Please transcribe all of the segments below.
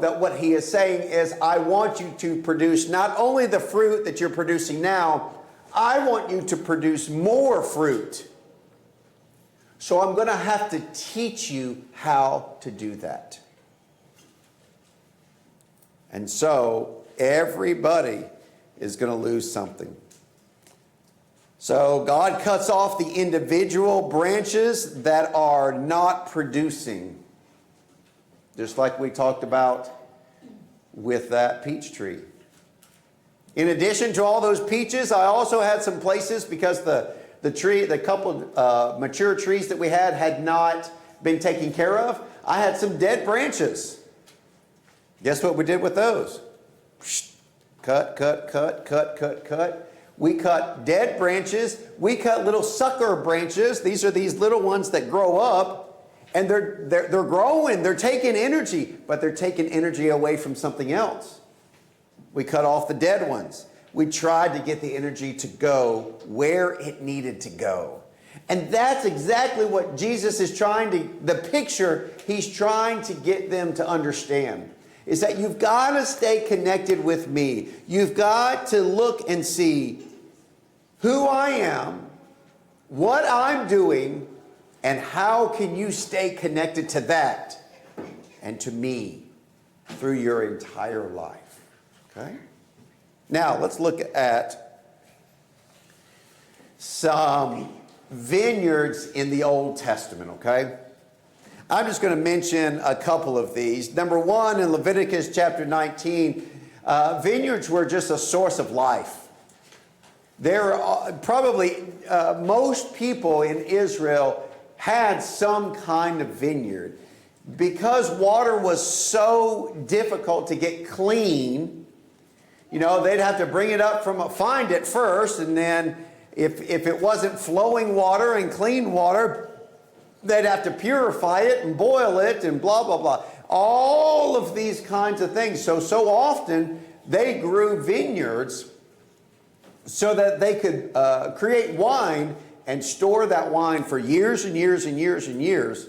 that what he is saying is, I want you to produce not only the fruit that you're producing now, I want you to produce more fruit. So I'm going to have to teach you how to do that. And so everybody is going to lose something. So God cuts off the individual branches that are not producing. Just like we talked about with that peach tree. In addition to all those peaches, I also had some places, because the couple mature trees that we had not been taken care of. I had some dead branches. Guess what we did with those? Cut, cut, cut, cut, cut, cut. We cut dead branches. We cut little sucker branches. These are these little ones that grow up. And they're growing, they're taking energy, but they're taking energy away from something else. We cut off the dead ones. We tried to get the energy to go where it needed to go. And that's exactly what Jesus is the picture he's trying to get them to understand, is that you've got to stay connected with me. You've got to look and see who I am, what I'm doing, and how can you stay connected to that and to me through your entire life. Okay? Now, let's look at some vineyards in the Old Testament, okay? I'm just going to mention a couple of these. Number one, in Leviticus chapter 19, vineyards were just a source of life. Most people in Israel had some kind of vineyard. Because water was so difficult to get clean, they'd have to bring it up find it first, and then if it wasn't flowing water and clean water, they'd have to purify it and boil it and blah, blah, blah. All of these kinds of things. So often they grew vineyards so that they could create wine and store that wine for years and years and years and years,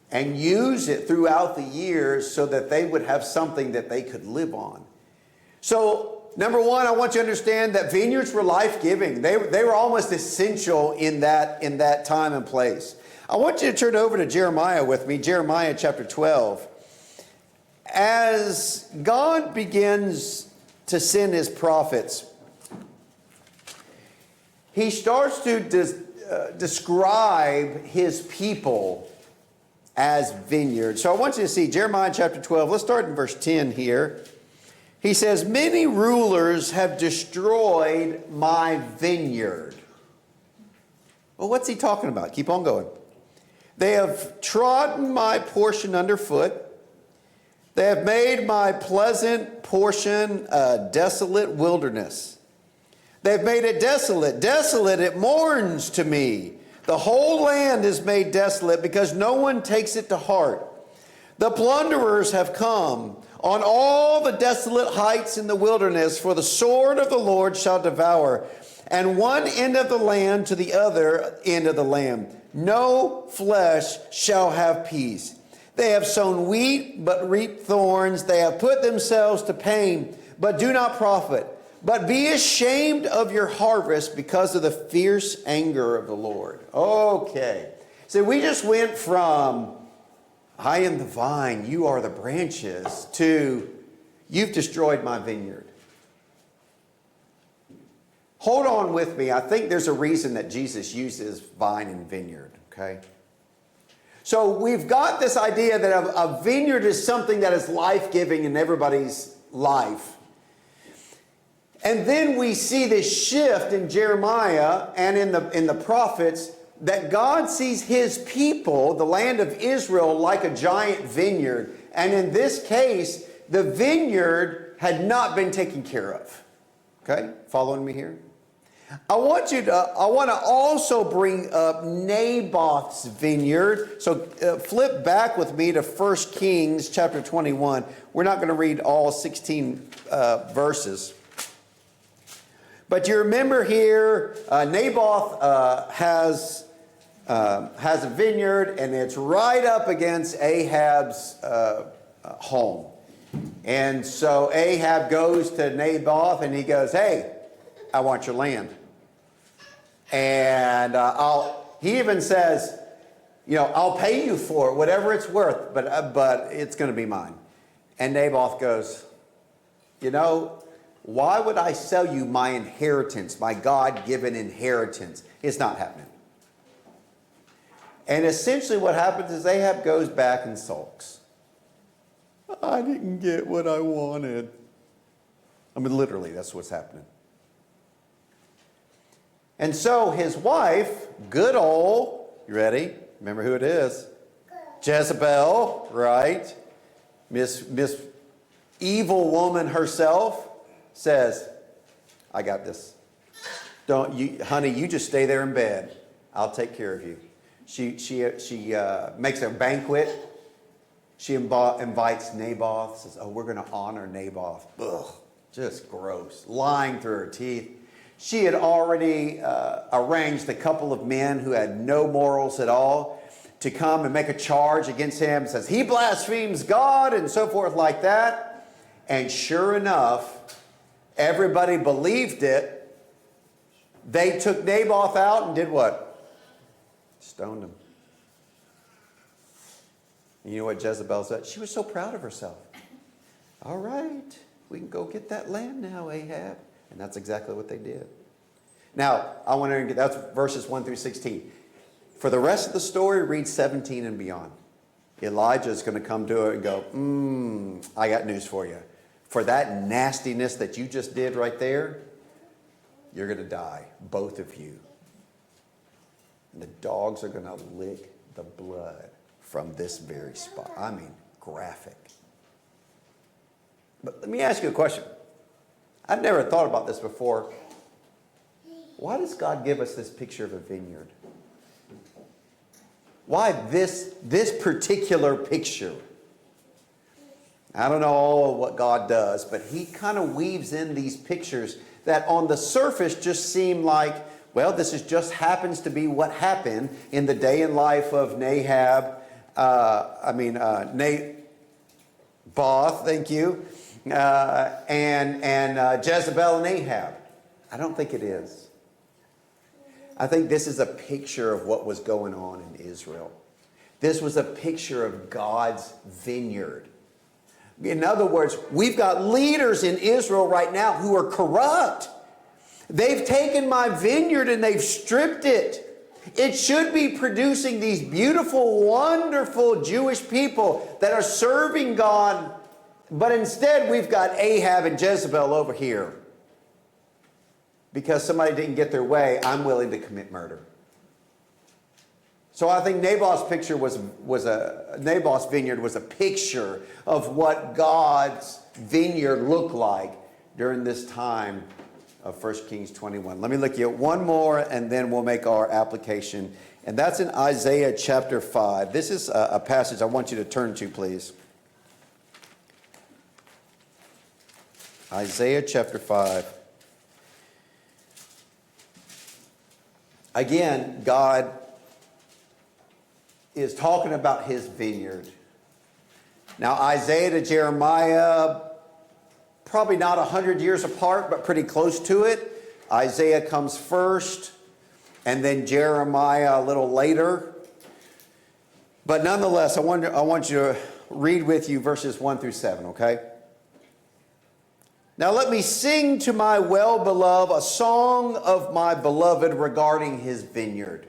and use it throughout the years so that they would have something that they could live on. So, number one, I want you to understand that vineyards were life-giving. They were almost essential in that time and place. I want you to turn over to Jeremiah with me, Jeremiah chapter 12. As God begins to send his prophets, he starts to describe his people as vineyards. So I want you to see Jeremiah chapter 12. Let's start in verse 10 here. He says, many rulers have destroyed my vineyard. Well, what's he talking about? Keep on going. They have trodden my portion underfoot. They have made my pleasant portion a desolate wilderness. They've made it desolate. Desolate, it mourns to me. The whole land is made desolate because no one takes it to heart. The plunderers have come on all the desolate heights in the wilderness, for the sword of the Lord shall devour, and one end of the land to the other end of the land. No flesh shall have peace. They have sown wheat, but reap thorns. They have put themselves to pain, but do not profit. But be ashamed of your harvest because of the fierce anger of the Lord. Okay. So we just went from, I am the vine, you are the branches, to, you've destroyed my vineyard. Hold on with me. I think there's a reason that Jesus uses vine and vineyard, okay? So we've got this idea that a vineyard is something that is life-giving in everybody's life. And then we see this shift in Jeremiah and in the prophets, that God sees his people, the land of Israel, like a giant vineyard. And in this case, the vineyard had not been taken care of. Okay? Following me here? I want to also bring up Naboth's vineyard. So flip back with me to 1 Kings chapter 21. We're not going to read all 16 verses. But you remember here, Naboth has a vineyard, and it's right up against Ahab's home. And so Ahab goes to Naboth and he goes, hey, I want your land. And he even says, I'll pay you for it, whatever it's worth, but it's going to be mine. And Naboth goes, why would I sell you my inheritance, my God-given inheritance? It's not happening. And essentially what happens is Ahab goes back and sulks. I didn't get what I wanted. I mean, literally, that's what's happening. And so his wife, good old, you ready? Remember who it is? Jezebel, right? Miss evil woman herself says, I got this. Honey, you just stay there in bed. I'll take care of you. She makes a banquet. She invites Naboth, says, we're going to honor Naboth. Ugh, just gross. Lying through her teeth. She had already arranged a couple of men who had no morals at all to come and make a charge against him. Says, he blasphemes God and so forth like that. And sure enough, everybody believed it. They took Naboth out and did what? Stoned him. And you know what Jezebel said? She was so proud of herself. All right, we can go get that land now, Ahab. And that's exactly what they did. Now, I want to get, that's verses 1 through 16. For the rest of the story, read 17 and beyond. Elijah is going to come to it and go, I got news for you. For that nastiness that you just did right there, you're going to die, both of you. And the dogs are going to lick the blood from this very spot. I mean, graphic. But let me ask you a question. I've never thought about this before. Why does God give us this picture of a vineyard? Why this particular picture? I don't know all what God does, but he kind of weaves in these pictures that on the surface just seem like, well, this is just happens to be what happened in the day in life of Naboth, thank you, and Jezebel and Ahab. I don't think it is. I think this is a picture of what was going on in Israel. This was a picture of God's vineyard. In other words, we've got leaders in Israel right now who are corrupt. They've taken my vineyard and they've stripped it. It should be producing these beautiful, wonderful Jewish people that are serving God. But instead, we've got Ahab and Jezebel over here. Because somebody didn't get their way, I'm willing to commit murder. So I think Naboth's vineyard was a picture of what God's vineyard looked like during this time of 1 Kings 21. Let me look at one more and then we'll make our application. And that's in Isaiah chapter 5. This is a passage I want you to turn to, please. Isaiah chapter 5. Again, God is talking about his vineyard. Now, Isaiah to Jeremiah, probably not 100 years apart, but pretty close to it. Isaiah comes first, and then Jeremiah a little later. But nonetheless, I want you to read with you verses 1 through 7, okay? Now let me sing to my well-beloved a song of my beloved regarding his vineyard.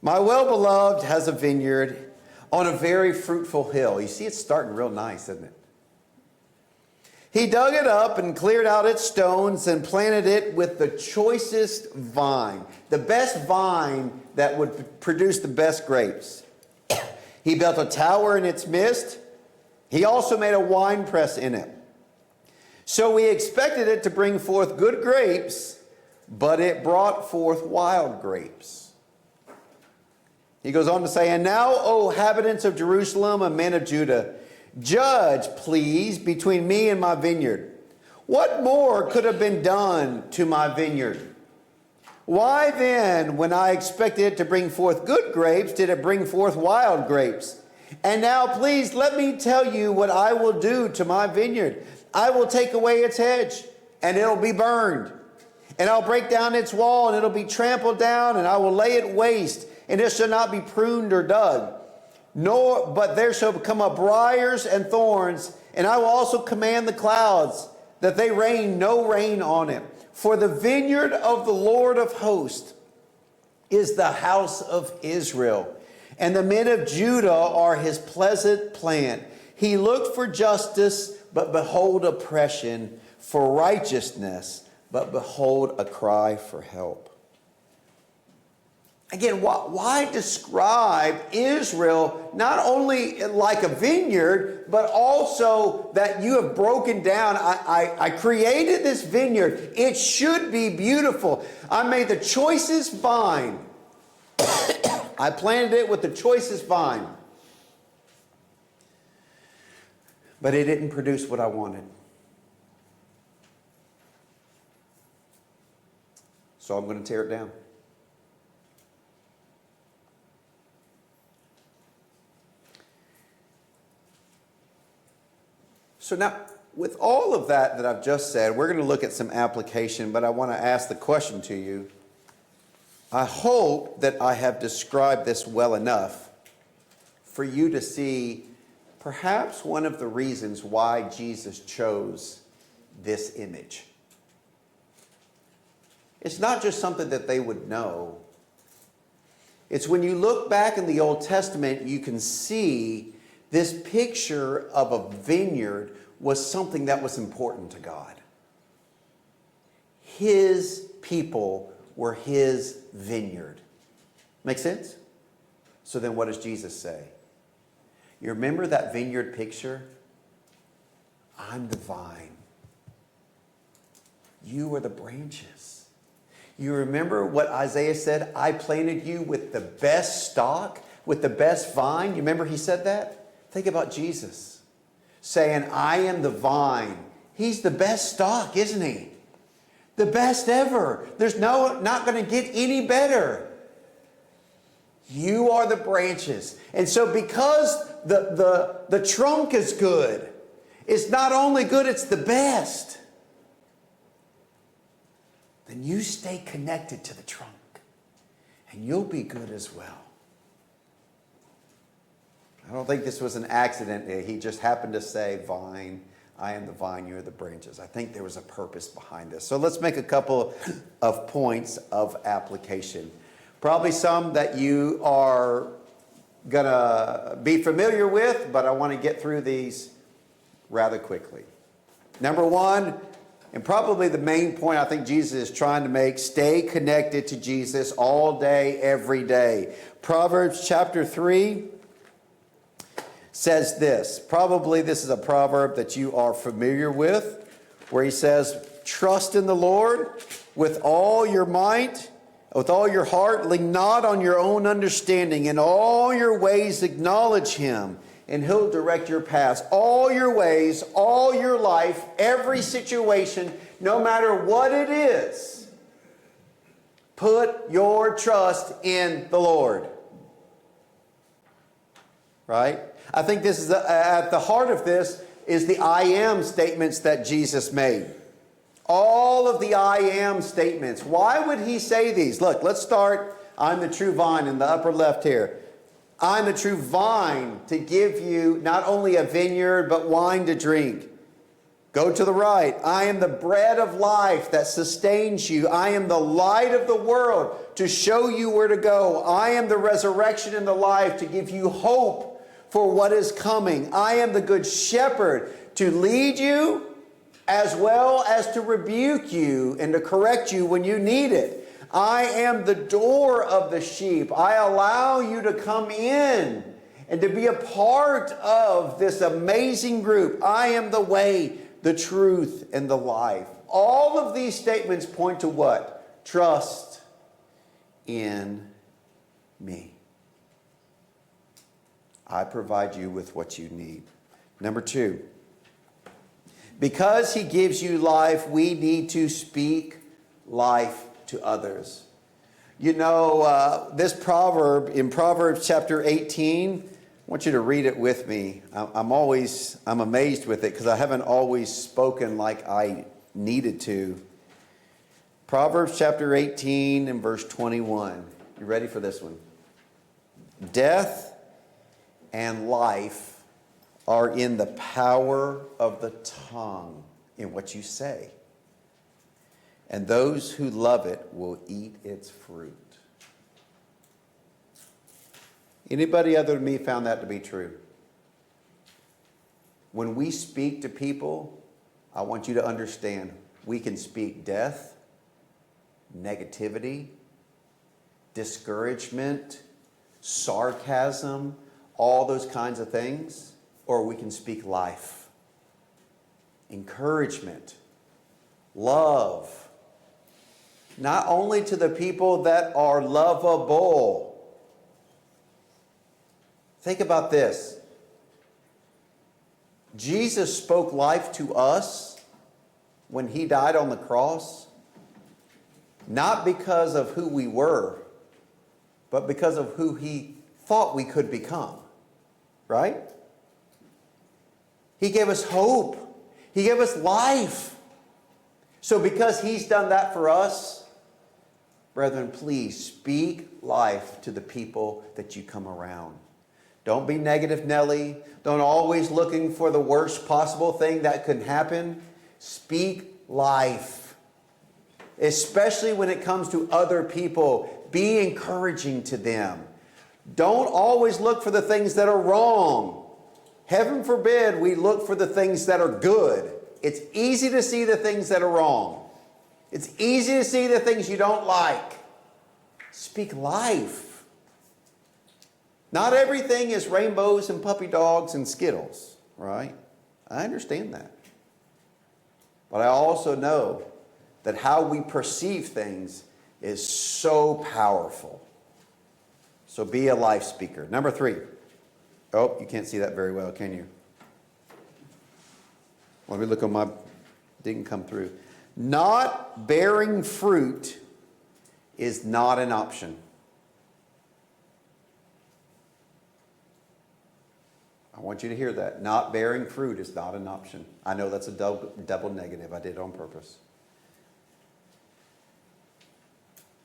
My well-beloved has a vineyard on a very fruitful hill. You see, it's starting real nice, isn't it? He dug it up and cleared out its stones and planted it with the choicest vine, the best vine that would produce the best grapes. He built a tower in its midst. He also made a winepress in it. So we expected it to bring forth good grapes, but it brought forth wild grapes. He goes on to say, and now, O inhabitants of Jerusalem and men of Judah, judge, please, between me and my vineyard. What more could have been done to my vineyard? Why then, when I expected it to bring forth good grapes, did it bring forth wild grapes? And now please let me tell you what I will do to my vineyard. I will take away its hedge, and it'll be burned. And I'll break down its wall, and it'll be trampled down, and I will lay it waste, and it shall not be pruned or dug. But there shall come up briars and thorns, and I will also command the clouds that they rain no rain on it. For the vineyard of the Lord of hosts is the house of Israel, and the men of Judah are his pleasant plant. He looked for justice, but behold oppression, for righteousness, but behold a cry for help. Again, why describe Israel not only like a vineyard, but also that you have broken down? I created this vineyard. It should be beautiful. I made the choicest vine. I planted it with the choicest vine. But it didn't produce what I wanted. So I'm going to tear it down. So now, with all of that I've just said, we're going to look at some application, but I want to ask the question to you. I hope that I have described this well enough for you to see perhaps one of the reasons why Jesus chose this image. It's not just something that they would know. It's when you look back in the Old Testament, you can see this picture of a vineyard was something that was important to God. His people were his vineyard. Make sense? So then what does Jesus say? You remember that vineyard picture? I'm the vine. You are the branches. You remember what Isaiah said? I planted you with the best stock, with the best vine. You remember he said that? Think about Jesus saying, I am the vine. He's the best stock, isn't he? The best ever. There's not going to get any better. You are the branches. And so because the trunk is good, it's not only good, it's the best. Then you stay connected to the trunk and you'll be good as well. I don't think this was an accident. He just happened to say, vine, I am the vine, you are the branches. I think there was a purpose behind this. So let's make a couple of points of application. Probably some that you are going to be familiar with, but I want to get through these rather quickly. Number one, and probably the main point I think Jesus is trying to make, stay connected to Jesus all day, every day. Proverbs chapter 3 says this. Probably this is a proverb that you are familiar with, where he says, trust in the Lord with all your might, with all your heart, lean not on your own understanding. In all your ways acknowledge him, and he'll direct your paths. All your ways, all your life, every situation, no matter what it is, put your trust in the Lord. Right? I think this is at the heart of this is the I am statements that Jesus made. All of the I am statements. Why would he say these? Look, let's start. I'm the true vine in the upper left here. I'm the true vine to give you not only a vineyard, but wine to drink. Go to the right. I am the bread of life that sustains you. I am the light of the world to show you where to go. I am the resurrection and the life to give you hope for what is coming. I am the good shepherd to lead you as well as to rebuke you and to correct you when you need it. I am the door of the sheep. I allow you to come in and to be a part of this amazing group. I am the way, the truth, and the life. All of these statements point to what? Trust in me. I provide you with what you need. Number two, because he gives you life, we need to speak life to others. You know, this proverb in Proverbs chapter 18, I want you to read it with me. I'm amazed with it because I haven't always spoken like I needed to. Proverbs chapter 18 and verse 21. You ready for this one? Death and life are in the power of the tongue, in what you say. And those who love it will eat its fruit. Anybody other than me found that to be true? When we speak to people, I want you to understand, we can speak death, negativity, discouragement, sarcasm, all those kinds of things, or we can speak life, encouragement, love, not only to the people that are lovable. Think about this. Jesus spoke life to us when he died on the cross, not because of who we were, but because of who he thought we could become. Right? He gave us hope. He gave us life. So because he's done that for us, brethren, please speak life to the people that you come around. Don't be negative Nelly. Don't always looking for the worst possible thing that could happen. Speak life. Especially when it comes to other people. Be encouraging to them. Don't always look for the things that are wrong. Heaven forbid we look for the things that are good. It's easy to see the things that are wrong. It's easy to see the things you don't like. Speak life. Not everything is rainbows and puppy dogs and Skittles, right? I understand that. But I also know that how we perceive things is so powerful. So be a life speaker. Number 3. Oh, you can't see that very well, can you? Let me look on my... Didn't come through. Not bearing fruit is not an option. I want you to hear that. Not bearing fruit is not an option. I know that's a double negative. I did it on purpose.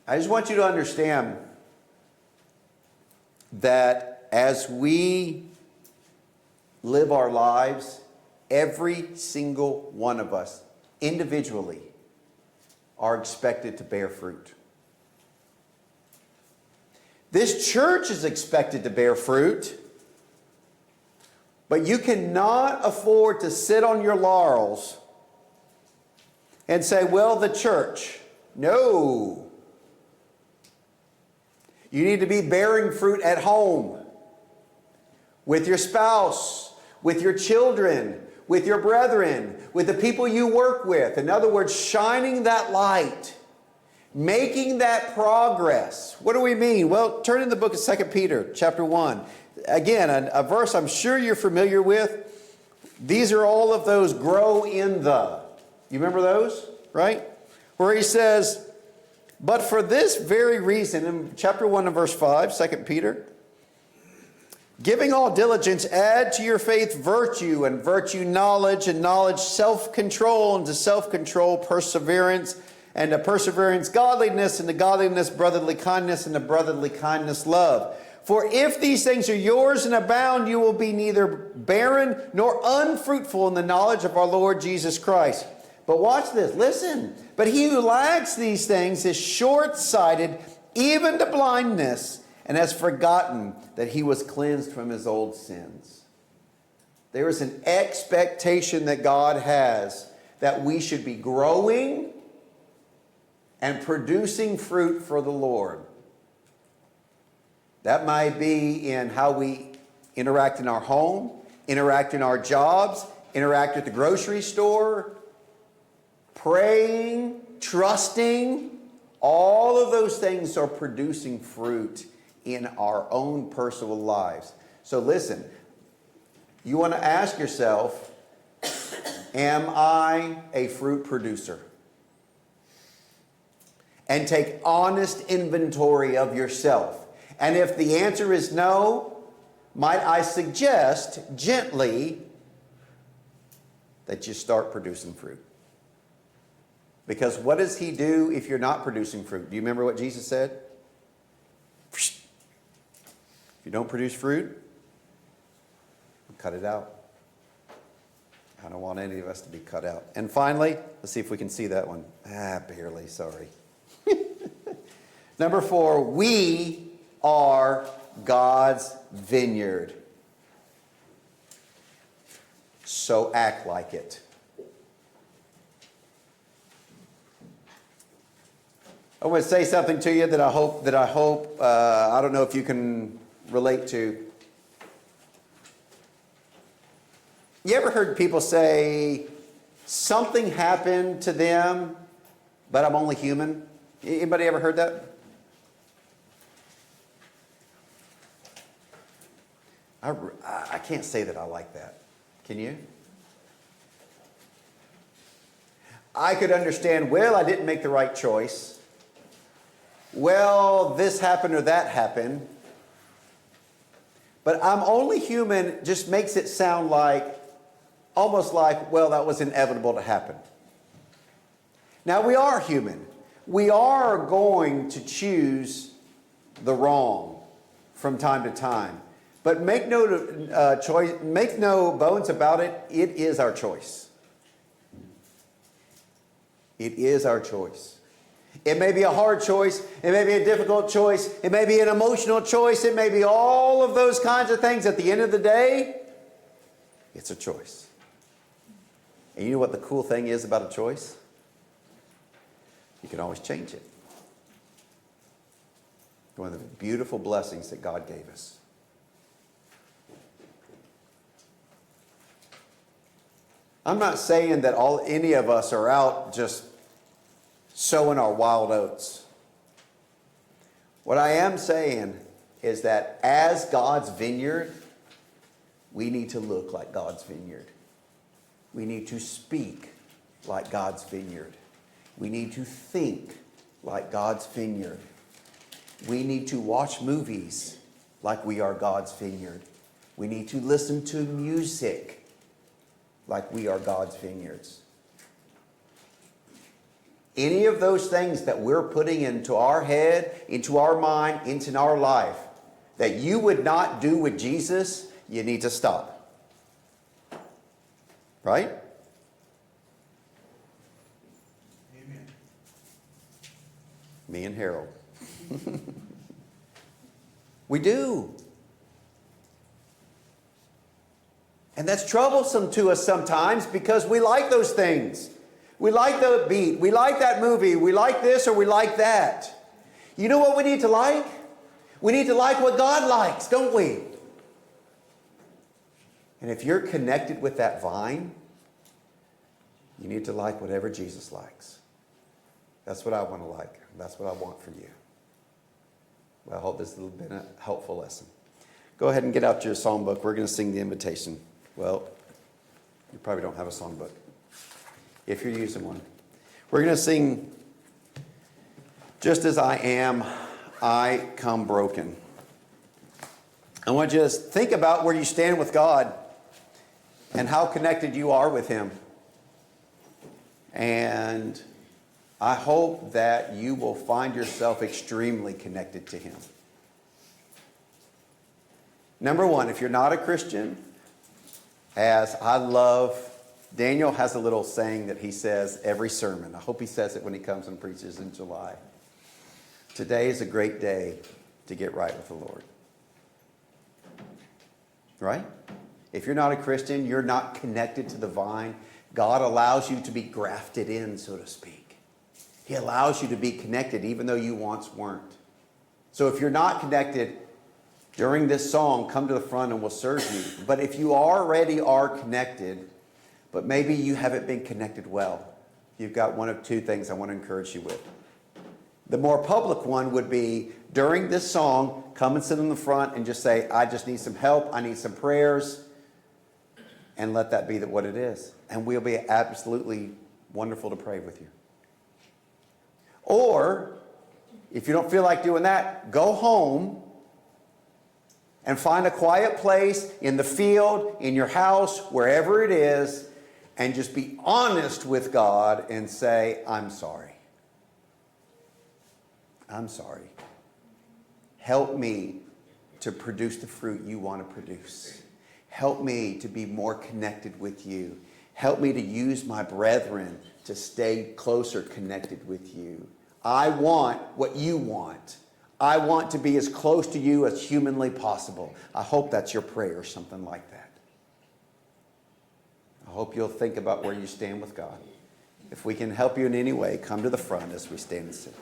I just want you to understand that as we live our lives, every single one of us individually are expected to bear fruit. This church is expected to bear fruit. But you cannot afford to sit on your laurels and say, well, the church. No. You need to be bearing fruit at home, with your spouse, with your children, with your brethren, with the people you work with. In other words, shining that light, making that progress. What do we mean? Well, turn in the book of 2 Peter chapter 1. Again, a verse I'm sure you're familiar with. These are all of those grow in the. You remember those, right? Where he says, but for this very reason, in chapter 1 and verse 5, 2 Peter, giving all diligence, add to your faith virtue, and virtue knowledge, and knowledge self-control, and to self-control perseverance, and to perseverance godliness, and to godliness brotherly kindness, and to brotherly kindness love. For if these things are yours and abound, you will be neither barren nor unfruitful in the knowledge of our Lord Jesus Christ. But watch this, listen. But he who lacks these things is short-sighted, even to blindness, and has forgotten that he was cleansed from his old sins. There is an expectation that God has that we should be growing and producing fruit for the Lord. That might be in how we interact in our home, interact in our jobs, interact at the grocery store, praying, trusting. All of those things are producing fruit in our own personal lives. So listen, you want to ask yourself, am I a fruit producer? And take honest inventory of yourself. And if the answer is no, might I suggest gently that you start producing fruit? Because what does he do if you're not producing fruit? Do you remember what Jesus said? If you don't produce fruit, cut it out. I don't want any of us to be cut out. And finally, let's see if we can see that one. Barely, sorry. Number 4, we are God's vineyard. So act like it. I want to say something to you that I hope, I don't know if you can relate to. You ever heard people say, something happened to them, but I'm only human? Anybody ever heard that? I can't say that I like that. Can you? I could understand, well, I didn't make the right choice. Well, this happened or that happened. But I'm only human just makes it sound like, almost like, well, that was inevitable to happen. Now, we are human. We are going to choose the wrong from time to time. But make no bones about it, it is our choice. It is our choice. It may be a hard choice. It may be a difficult choice. It may be an emotional choice. It may be all of those kinds of things. At the end of the day, it's a choice. And you know what the cool thing is about a choice? You can always change it. One of the beautiful blessings that God gave us. I'm not saying that any of us are out just sowing our wild oats. What I am saying is that as God's vineyard, we need to look like God's vineyard. We need to speak like God's vineyard. We need to think like God's vineyard. We need to watch movies like we are God's vineyard. We need to listen to music like we are God's vineyards. Any of those things that we're putting into our head, into our mind, into our life, that you would not do with Jesus, you need to stop. Right? Amen. Me and Harold. We do. And that's troublesome to us sometimes because we like those things. We like the beat. We like that movie. We like this or we like that. You know what we need to like? We need to like what God likes, don't we? And if you're connected with that vine, you need to like whatever Jesus likes. That's what I want to like. That's what I want for you. Well, I hope this has been a helpful lesson. Go ahead and get out your songbook. We're going to sing the invitation. Well, you probably don't have a songbook. If you're using one. We're going to sing, Just As I Am, I Come Broken. I want you to think about where you stand with God and how connected you are with Him. And I hope that you will find yourself extremely connected to Him. Number one, if you're not a Christian, as I love, Daniel has a little saying that he says every sermon. I hope he says it when he comes and preaches in July. Today is a great day to get right with the Lord. Right? If you're not a Christian, you're not connected to the vine. God allows you to be grafted in, so to speak. He allows you to be connected even though you once weren't. So if you're not connected, during this song, come to the front and we'll serve you. But if you already are connected, but maybe you haven't been connected well, you've got one of two things I want to encourage you with. The more public one would be, during this song, come and sit in the front and just say, I just need some help, I need some prayers, and let that be what it is. And we'll be absolutely wonderful to pray with you. Or, if you don't feel like doing that, go home, And find a quiet place in the field, in your house, wherever it is, and just be honest with God and say, I'm sorry. I'm sorry. Help me to produce the fruit you want to produce. Help me to be more connected with you. Help me to use my brethren to stay closer connected with you. I want what you want. I want to be as close to you as humanly possible. I hope that's your prayer or something like that. I hope you'll think about where you stand with God. If we can help you in any way, come to the front as we stand and sing.